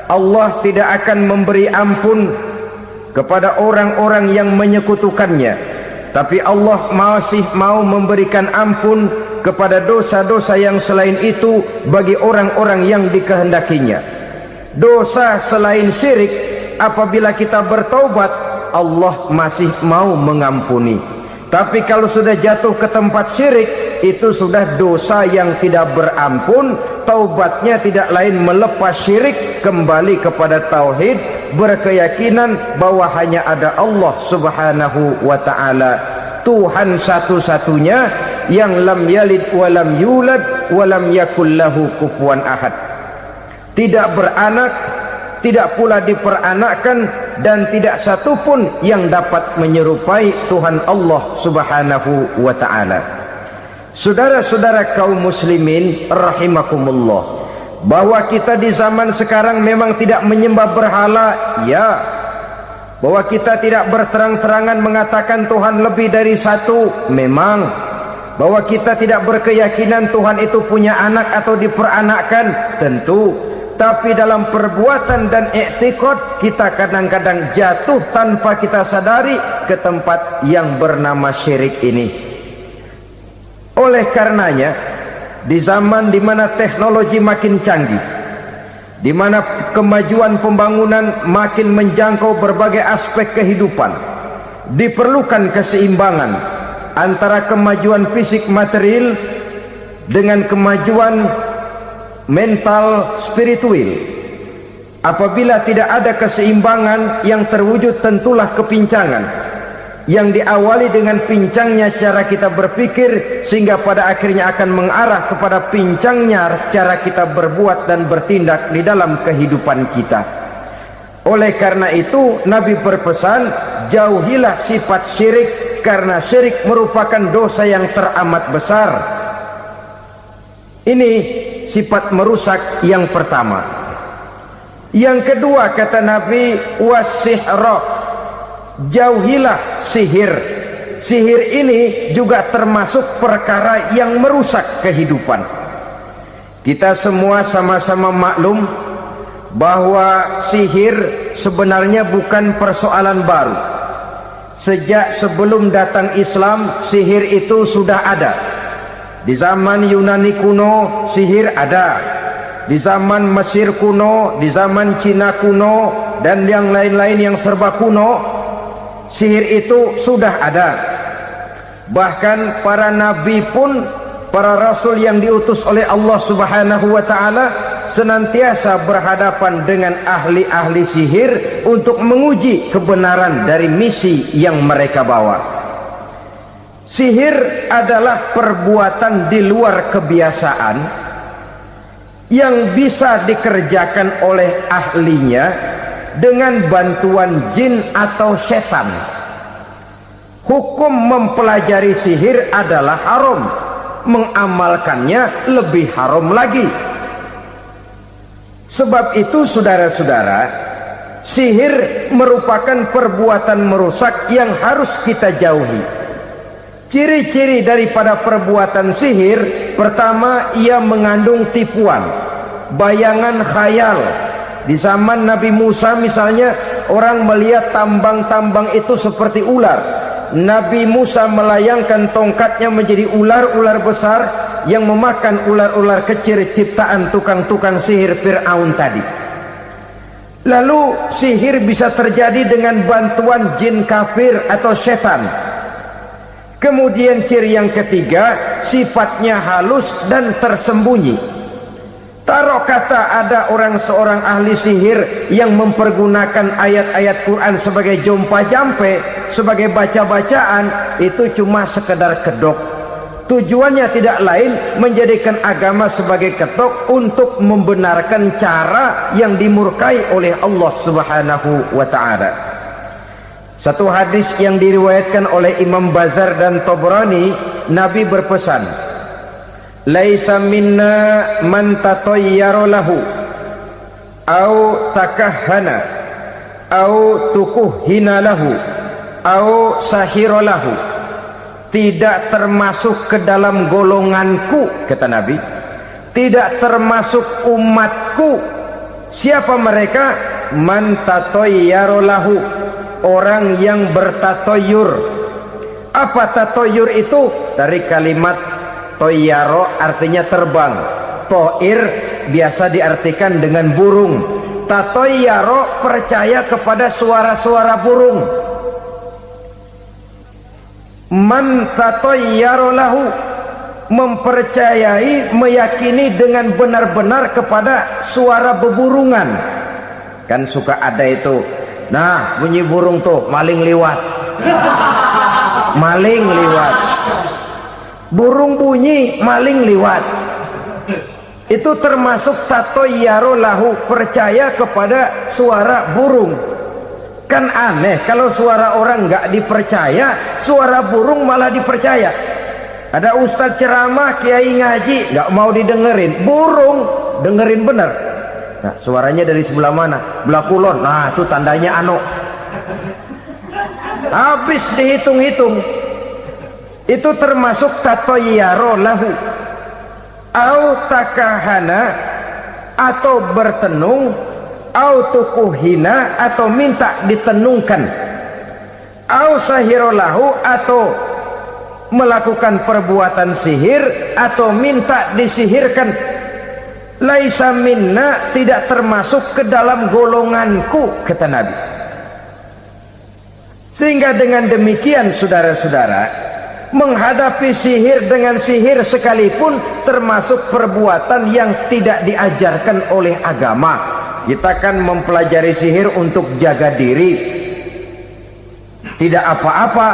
Allah tidak akan memberi ampun kepada orang-orang yang menyekutukannya, tapi Allah masih mau memberikan ampun kepada dosa-dosa yang selain itu bagi orang-orang yang dikehendakinya. Dosa selain syirik, apabila kita bertaubat, Allah masih mau mengampuni. Tapi kalau sudah jatuh ke tempat syirik, itu sudah dosa yang tidak berampun. Taubatnya tidak lain melepas syirik, kembali kepada tauhid, berkeyakinan bahwa hanya ada Allah subhanahu wa ta'ala, Tuhan satu-satunya yang lam yalid walam yulad walam yakul lahu kufuwan ahad. Tidak beranak, tidak pula diperanakkan, dan tidak satupun yang dapat menyerupai Tuhan Allah subhanahu wa ta'ala. Saudara-saudara kaum muslimin rahimakumullah, bahwa kita di zaman sekarang memang tidak menyembah berhala, ya. Bahwa kita tidak berterang-terangan mengatakan Tuhan lebih dari satu, memang. Bahwa kita tidak berkeyakinan Tuhan itu punya anak atau diperanakkan, tentu. Tapi dalam perbuatan dan i'tiqad, kita kadang-kadang jatuh tanpa kita sadari ke tempat yang bernama syirik ini. Oleh karenanya, di zaman di mana teknologi makin canggih, di mana kemajuan pembangunan makin menjangkau berbagai aspek kehidupan, diperlukan keseimbangan antara kemajuan fisik material dengan kemajuan mental spiritual. Apabila tidak ada keseimbangan, yang terwujud tentulah kepincangan, yang diawali dengan pincangnya cara kita berpikir, sehingga pada akhirnya akan mengarah kepada pincangnya cara kita berbuat dan bertindak di dalam kehidupan kita. Oleh karena itu, Nabi berpesan, jauhilah sifat syirik, karena syirik merupakan dosa yang teramat besar. Ini sifat merusak yang pertama. Yang kedua, kata Nabi, wasihra, jauhilah sihir. Sihir ini juga termasuk perkara yang merusak kehidupan. Kita semua sama-sama maklum bahwa sihir sebenarnya bukan persoalan baru. Sejak sebelum datang Islam, sihir itu sudah ada. Di zaman Yunani kuno, sihir ada. Di zaman Mesir kuno, di zaman Cina kuno, dan yang lain-lain yang serba kuno, sihir itu sudah ada. Bahkan para nabi pun, para rasul yang diutus oleh Allah subhanahu wa ta'ala, senantiasa berhadapan dengan ahli-ahli sihir untuk menguji kebenaran dari misi yang mereka bawa. Sihir adalah perbuatan di luar kebiasaan yang bisa dikerjakan oleh ahlinya dengan bantuan jin atau setan. Hukum mempelajari sihir adalah haram, mengamalkannya lebih haram lagi. Sebab itu saudara-saudara, sihir merupakan perbuatan merusak yang harus kita jauhi. Ciri-ciri daripada perbuatan sihir, pertama, ia mengandung tipuan, bayangan khayal. Di zaman Nabi Musa misalnya, orang melihat tambang-tambang itu seperti ular. Nabi Musa melayangkan tongkatnya menjadi ular-ular besar yang memakan ular-ular kecil ciptaan tukang-tukang sihir Fir'aun tadi. Lalu sihir bisa terjadi dengan bantuan jin kafir atau setan. Kemudian ciri yang ketiga, sifatnya halus dan tersembunyi. Taruh kata ada seorang ahli sihir yang mempergunakan ayat-ayat Quran sebagai jompa-jampe, sebagai baca-bacaan, itu cuma sekedar kedok. Tujuannya tidak lain menjadikan agama sebagai ketok untuk membenarkan cara yang dimurkai oleh Allah subhanahu wa ta'ala. Satu hadis yang diriwayatkan oleh Imam Bazar dan Tabrani, Nabi berpesan, laisa minna man tatayyara lahu au takahhana au tukuhhina lahu au sahira lahu. Tidak termasuk ke dalam golonganku, kata Nabi, tidak termasuk umatku Siapa mereka? Man tatoyyaro lahu, orang yang bertatoyur. Apa tatoyur itu? Dari kalimat toyaro artinya terbang. Toir biasa diartikan dengan burung. Tatoyaro percaya kepada suara-suara burung. Man tatoyyaro lahu, mempercayai, meyakini dengan benar-benar kepada suara beburungan. Kan suka ada itu, nah bunyi burung tuh, maling liwat. Maling liwat, burung bunyi, maling liwat. Itu termasuk tatoyyaro lahu, percaya kepada suara burung. Kan aneh kalau suara orang nggak dipercaya, suara burung malah dipercaya. Ada ustadz ceramah, kiai ngaji, nggak mau didengerin, burung dengerin bener. Nah, suaranya dari sebelah mana? Belah kulon. Nah, itu tandanya anu. Habis dihitung-hitung. Itu termasuk tatoyyaro lahu. Au takahana, atau bertenung, au tukuhina, atau minta ditenungkan. Au sahirolahu, atau melakukan perbuatan sihir, atau minta disihirkan. Laisa minna, tidak termasuk ke dalam golonganku, kata Nabi. Sehingga dengan demikian saudara-saudara, menghadapi sihir dengan sihir sekalipun termasuk perbuatan yang tidak diajarkan oleh agama. Kita kan mempelajari sihir untuk jaga diri, tidak apa-apa.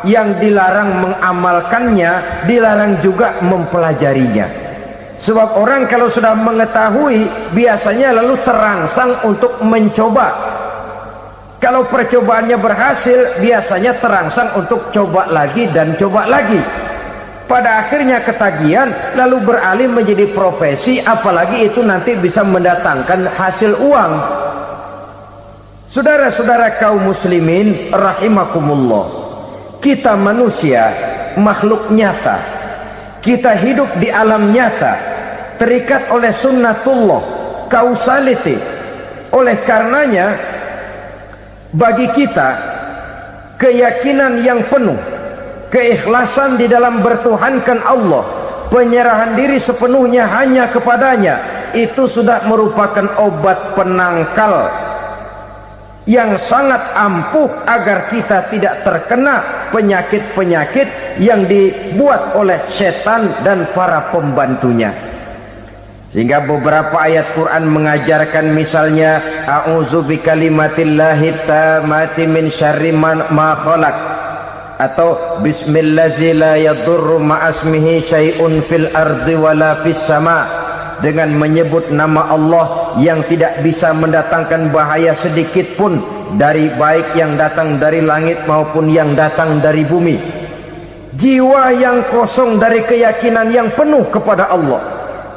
Yang dilarang mengamalkannya, dilarang juga mempelajarinya. Sebab orang kalau sudah mengetahui, biasanya lalu terangsang untuk mencoba. Kalau percobaannya berhasil, biasanya terangsang untuk coba lagi dan coba lagi. Pada akhirnya ketagihan, lalu beralih menjadi profesi, apalagi itu nanti bisa mendatangkan hasil uang. Saudara-saudara kaum muslimin rahimakumullah, kita manusia makhluk nyata, kita hidup di alam nyata, terikat oleh sunnatullah, causality. Oleh karenanya bagi kita keyakinan yang penuh, keikhlasan di dalam bertuhankan Allah, penyerahan diri sepenuhnya hanya kepadanya, itu sudah merupakan obat penangkal yang sangat ampuh agar kita tidak terkena penyakit-penyakit yang dibuat oleh setan dan para pembantunya. Sehingga beberapa ayat Quran mengajarkan, misalnya a'udzu bikalimatillahi tammati min syarri ma khalaq, atau bismillazi la yadurru ma'asmihi syai'un fil ardi wala fis sama, dengan menyebut nama Allah yang tidak bisa mendatangkan bahaya sedikit pun, dari baik yang datang dari langit maupun yang datang dari bumi. Jiwa yang kosong dari keyakinan yang penuh kepada Allah,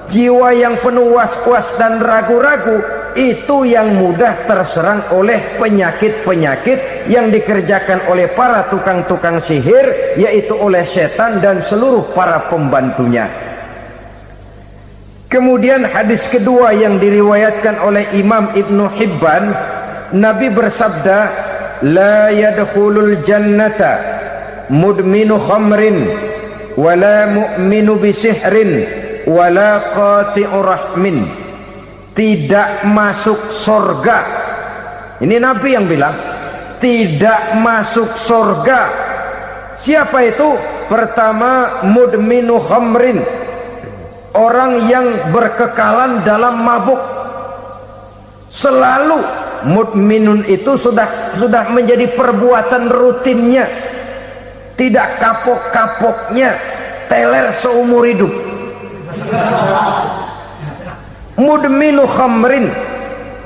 jiwa yang penuh was-was dan ragu-ragu, itu yang mudah terserang oleh penyakit-penyakit yang dikerjakan oleh para tukang-tukang sihir, yaitu oleh setan dan seluruh para pembantunya. Kemudian hadis kedua yang diriwayatkan oleh Imam Ibnu Hibban, Nabi bersabda, la yadkhulul jannata mudminu khamrin wala mu'minu bisihrin wala qati'ur rahmin. Tidak masuk surga. Ini Nabi yang bilang, tidak masuk surga. Siapa itu? Pertama, mudminu khamrin, orang yang berkekalan dalam mabuk. Selalu mudminun itu sudah menjadi perbuatan rutinnya, tidak kapok-kapoknya, teler seumur hidup. Mudminu khamrin,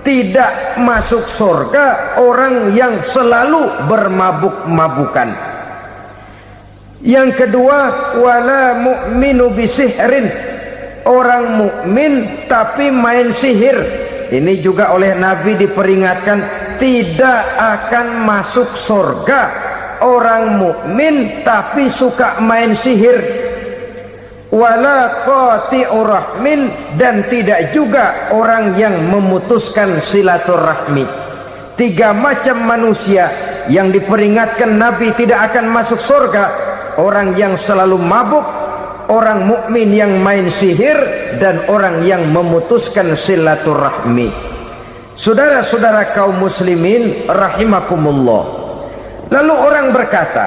tidak masuk surga orang yang selalu bermabuk-mabukan. Yang kedua, wala mu'minu bisihrin, orang mukmin tapi main sihir. Ini juga oleh Nabi diperingatkan, tidak akan masuk surga orang mukmin tapi suka main sihir. wala qati'ur rahmin, dan tidak juga orang yang memutuskan silaturahmi. 3 macam manusia yang diperingatkan Nabi tidak akan masuk surga: orang yang selalu mabuk, orang mukmin yang main sihir, dan orang yang memutuskan silaturahmi. Saudara-saudara kaum muslimin rahimakumullah. Lalu orang berkata,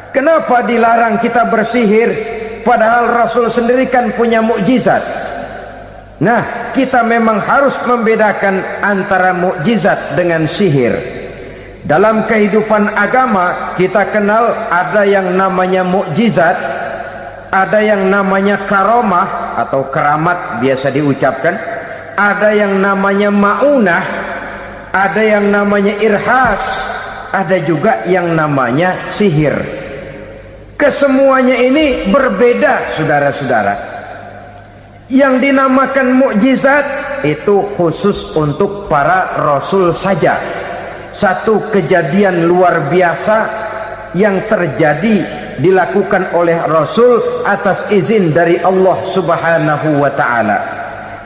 kenapa dilarang kita bersihir padahal Rasul sendiri kan punya mukjizat? Nah, kita memang harus membedakan antara mukjizat dengan sihir. Dalam kehidupan agama kita kenal ada yang namanya mukjizat, ada yang namanya karomah atau keramat biasa diucapkan, ada yang namanya maunah, ada yang namanya irhas, ada juga yang namanya sihir. Kesemuanya ini berbeda, saudara-saudara. Yang dinamakan mukjizat itu khusus untuk para rasul saja. Satu kejadian luar biasa yang terjadi dilakukan oleh Rasul atas izin dari Allah Subhanahu wa ta'ala.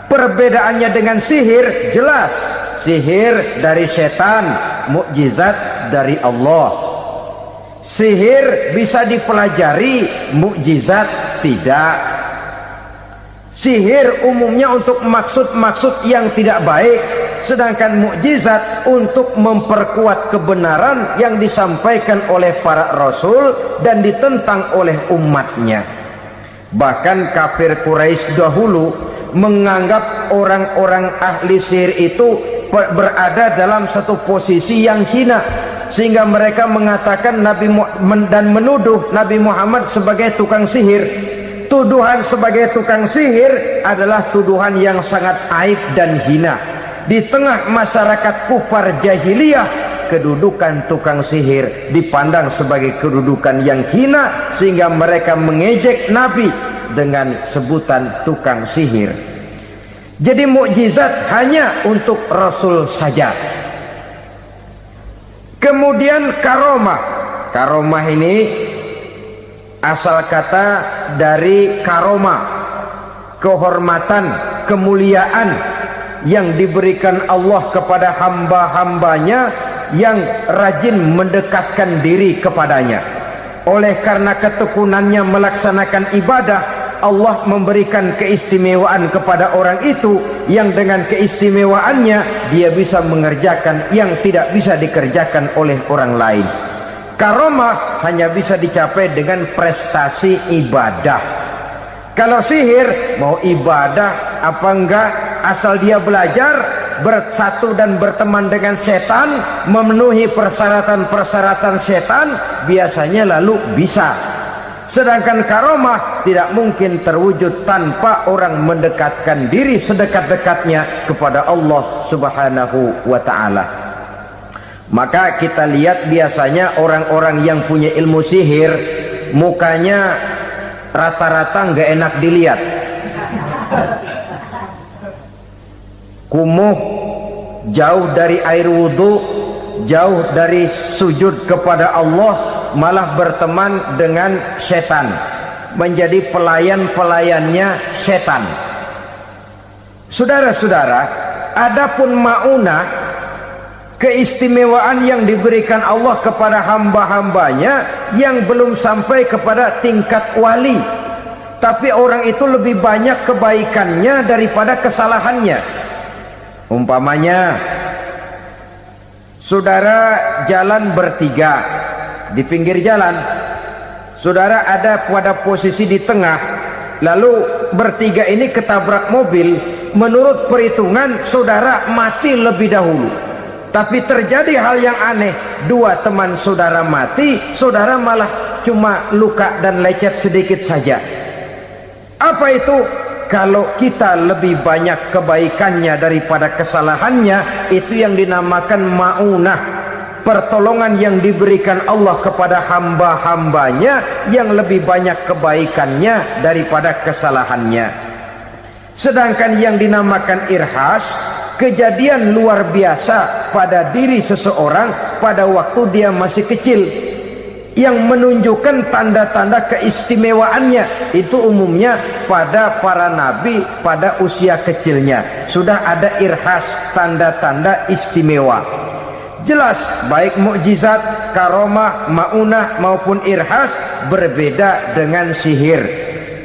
Perbedaannya dengan sihir jelas. Sihir dari setan, mukjizat dari Allah. Sihir bisa dipelajari, mukjizat tidak. Sihir umumnya untuk maksud-maksud yang tidak baik, sedangkan mukjizat untuk memperkuat kebenaran yang disampaikan oleh para rasul dan ditentang oleh umatnya. Bahkan kafir Quraisy dahulu menganggap orang-orang ahli sihir itu berada dalam satu posisi yang hina, sehingga mereka mengatakan dan menuduh Nabi Muhammad sebagai tukang sihir. Tuduhan sebagai tukang sihir adalah tuduhan yang sangat aib dan hina. Di tengah masyarakat kufar jahiliyah, kedudukan tukang sihir dipandang sebagai kedudukan yang hina, sehingga mereka mengejek Nabi dengan sebutan tukang sihir. Jadi mukjizat hanya untuk Rasul saja. Kemudian karomah. Karomah ini asal kata dari karoma, kehormatan, kemuliaan yang diberikan Allah kepada hamba-hambanya yang rajin mendekatkan diri kepadanya. Oleh karena ketekunannya melaksanakan ibadah, Allah memberikan keistimewaan kepada orang itu, yang dengan keistimewaannya dia bisa mengerjakan yang tidak bisa dikerjakan oleh orang lain. Karomah hanya bisa dicapai dengan prestasi ibadah. Kalau sihir, mau ibadah apa enggak, asal dia belajar, bersatu dan berteman dengan setan, memenuhi persyaratan-persyaratan setan, biasanya lalu bisa. Sedangkan karomah tidak mungkin terwujud tanpa orang mendekatkan diri sedekat-dekatnya kepada Allah Subhanahu wa ta'ala. Maka kita lihat biasanya orang-orang yang punya ilmu sihir, mukanya rata-rata nggak enak dilihat. Kumuh, jauh dari air wudhu, jauh dari sujud kepada Allah, malah berteman dengan setan, menjadi pelayan-pelayannya setan. Saudara-saudara, adapun maunah, keistimewaan yang diberikan Allah kepada hamba-hambanya yang belum sampai kepada tingkat wali, tapi orang itu lebih banyak kebaikannya daripada kesalahannya. Umpamanya, saudara jalan bertiga di pinggir jalan, saudara ada pada posisi di tengah, lalu bertiga ini ketabrak mobil. Menurut perhitungan saudara mati lebih dahulu. Tapi terjadi hal yang aneh, dua teman saudara mati, saudara malah cuma luka dan lecet sedikit saja. Apa itu? Kalau kita lebih banyak kebaikannya daripada kesalahannya, itu yang dinamakan maunah, pertolongan yang diberikan Allah kepada hamba-hambanya yang lebih banyak kebaikannya daripada kesalahannya. Sedangkan yang dinamakan irhas, kejadian luar biasa pada diri seseorang pada waktu dia masih kecil. yang menunjukkan tanda-tanda keistimewaannya. Itu umumnya pada para nabi pada usia kecilnya sudah ada irhas, tanda-tanda istimewa. Jelas baik mukjizat, karomah, maunah maupun irhas berbeda dengan sihir.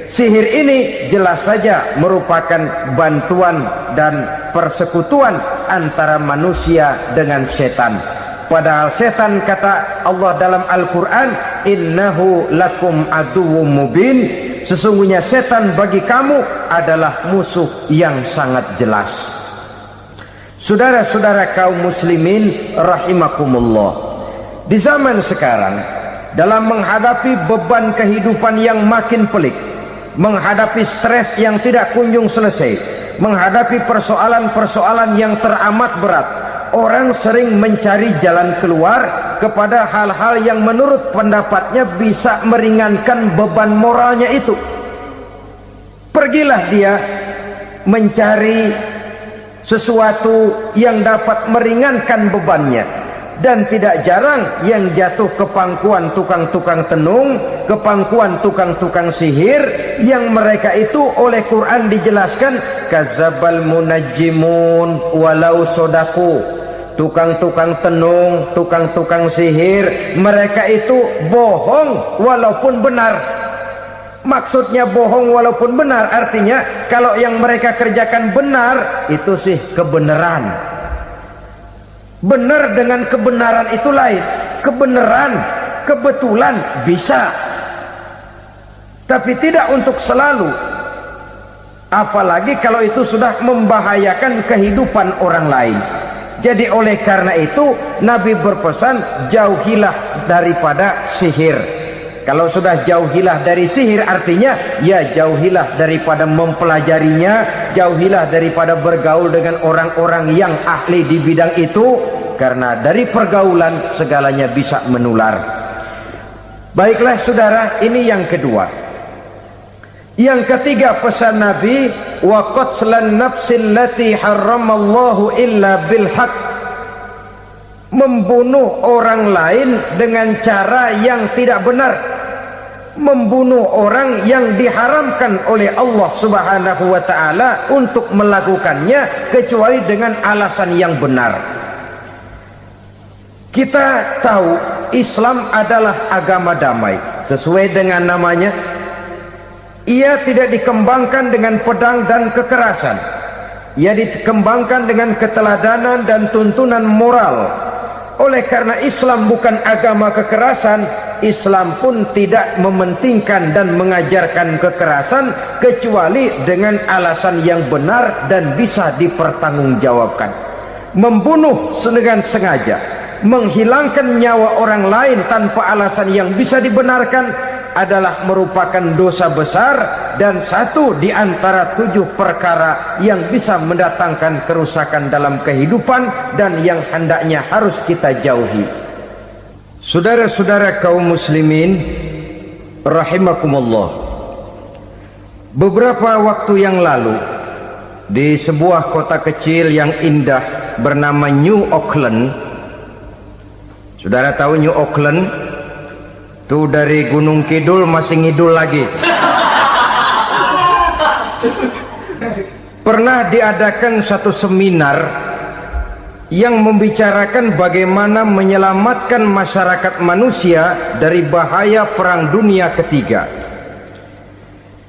Sihir ini jelas saja merupakan bantuan dan persekutuan antara manusia dengan setan. Padahal setan, kata Allah dalam Al-Quran, innahu lakum aduwwum mubin, sesungguhnya setan bagi kamu adalah musuh yang sangat jelas. Saudara-saudara kaum muslimin rahimakumullah, di zaman sekarang dalam menghadapi beban kehidupan yang makin pelik, menghadapi stres yang tidak kunjung selesai, menghadapi persoalan-persoalan yang teramat berat, orang sering mencari jalan keluar kepada hal-hal yang menurut pendapatnya bisa meringankan beban moralnya itu. Pergilah dia mencari sesuatu yang dapat meringankan bebannya. Dan tidak jarang yang jatuh ke pangkuan tukang-tukang tenung, ke pangkuan tukang-tukang sihir, yang mereka itu oleh Quran dijelaskan kadzabal munajjimun walau sodaku. Tukang-tukang tenung, tukang-tukang sihir, mereka itu bohong walaupun benar. Maksudnya bohong walaupun benar artinya kalau yang mereka kerjakan benar, itu sih kebenaran. Benar dengan kebenaran itu lain. Kebenaran, kebetulan bisa, tapi tidak untuk selalu. Apalagi kalau itu sudah membahayakan kehidupan orang lain. Jadi oleh karena itu Nabi berpesan, jauhilah daripada sihir. Kalau sudah jauhilah dari sihir artinya ya jauhilah daripada mempelajarinya, jauhilah daripada bergaul dengan orang-orang yang ahli di bidang itu, karena dari pergaulan segalanya bisa menular. Baiklah saudara, ini yang kedua. Yang ketiga pesan Nabi, wa qatlan nafsil lati harramallahu illa bil haq, membunuh orang lain dengan cara yang tidak benar, membunuh orang yang diharamkan oleh Allah Subhanahu wa taala untuk melakukannya kecuali dengan alasan yang benar. Kita tahu Islam adalah agama damai sesuai dengan namanya. Ia tidak dikembangkan dengan pedang dan kekerasan. Ia dikembangkan dengan keteladanan dan tuntunan moral. Oleh karena Islam bukan agama kekerasan, Islam pun tidak mementingkan dan mengajarkan kekerasan kecuali dengan alasan yang benar dan bisa dipertanggungjawabkan. Membunuh dengan sengaja, menghilangkan nyawa orang lain tanpa alasan yang bisa dibenarkan adalah merupakan dosa besar dan satu di antara 7 perkara yang bisa mendatangkan kerusakan dalam kehidupan dan yang hendaknya harus kita jauhi. Saudara-saudara kaum muslimin rahimakumullah, beberapa waktu yang lalu di sebuah kota kecil yang indah bernama New Auckland. Saudara tahu New Auckland? Tuh dari Gunung Kidul masih ngidul lagi. Pernah diadakan satu seminar yang membicarakan bagaimana menyelamatkan masyarakat manusia dari bahaya Perang Dunia Ketiga.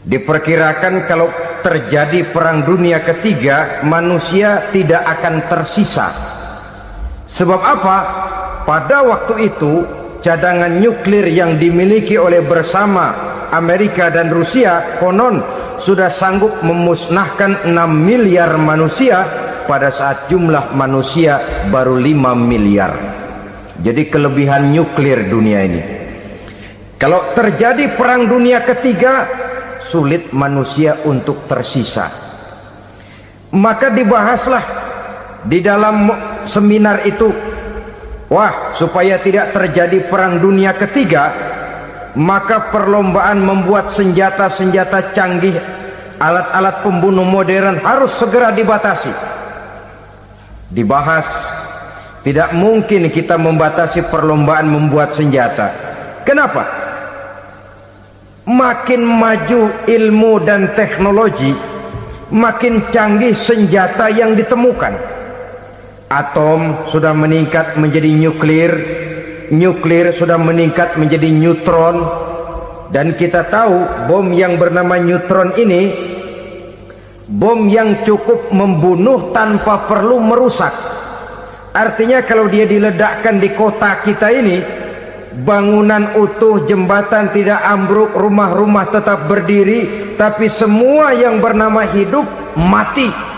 Diperkirakan kalau terjadi Perang Dunia Ketiga, manusia tidak akan tersisa. Sebab apa? Pada waktu itu cadangan nuklir yang dimiliki oleh bersama Amerika dan Rusia konon sudah sanggup memusnahkan 6 miliar manusia pada saat jumlah manusia baru 5 miliar. Jadi kelebihan nuklir dunia ini. Kalau terjadi Perang Dunia Ketiga, sulit manusia untuk tersisa. Maka dibahaslah di dalam seminar itu, wah, supaya tidak terjadi Perang Dunia Ketiga, maka perlombaan membuat senjata-senjata canggih, alat-alat pembunuh modern harus segera dibatasi. Dibahas, tidak mungkin kita membatasi perlombaan membuat senjata, Kenapa? Makin maju ilmu dan teknologi, makin canggih senjata yang ditemukan. Atom sudah meningkat menjadi nuklir, nuklir sudah meningkat menjadi neutron, dan kita tahu bom yang bernama neutron ini bom yang cukup membunuh tanpa perlu merusak. Artinya kalau dia diledakkan di kota kita ini, bangunan utuh, jembatan tidak ambruk, rumah-rumah tetap berdiri, tapi semua yang bernama hidup mati.